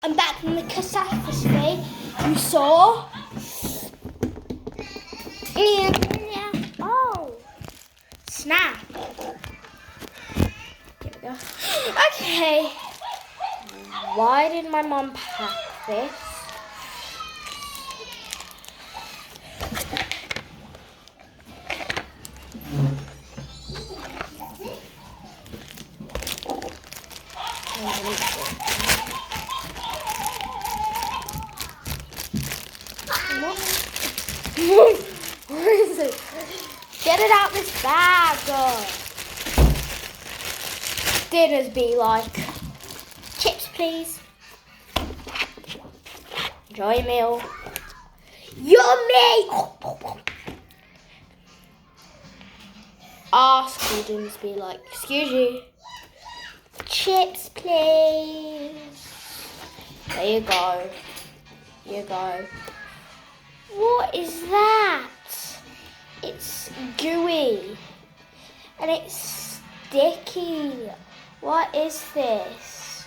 I'm back from the catastrophe you saw. Yeah. Oh. Snap. Here we go. Okay. Why did my mum pack this? Where is it? Get it out this bag. Dinners be like, chips please. Enjoy your meal. Yummy! Our school dinners be like, excuse you. Chips please. There you go. Here you go. What is that? It's gooey. And it's sticky. What is this?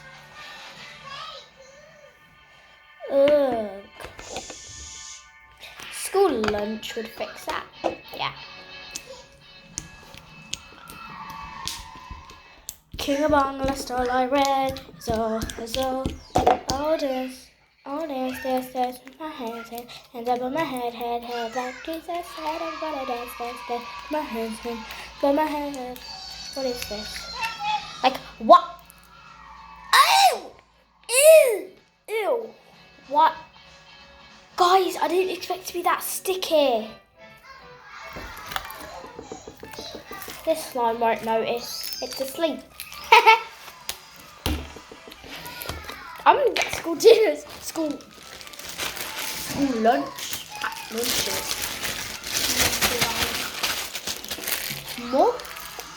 Ugh. School lunch would fix that. Yeah. King of Bangladesh, all I read is all, all this, my hands, up on my head, like Jesus said, I'm gonna dance, my hands, but my head, what is this? Like, what? Ew, what? Guys, I didn't expect it to be that sticky. This slime won't notice, it's asleep. I'm gonna get school dinners, school lunch, packed lunches. More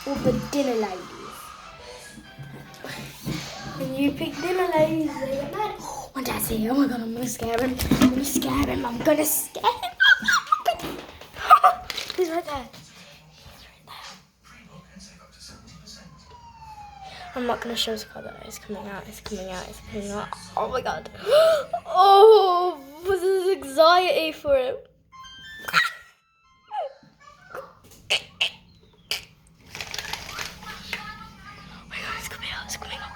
or the dinner ladies? When you pick dinner ladies, they get mad. Oh, my dad's here. Oh my god, I'm gonna scare him. He's right there. I'm not going to show his car though. It's coming out. Oh my god. Oh, this is anxiety for him. Oh my god, it's coming out. It's coming out.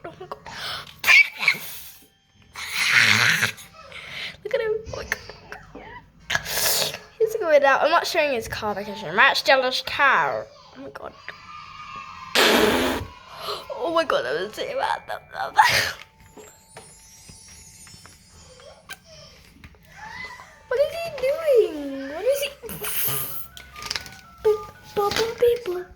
Oh my god. Look at him. Oh my god. He's going out. I'm not showing his car because you're much jealous car. Oh my god. Oh my god, I was saying about that. What is he doing? What is he? Beep, beep, beep.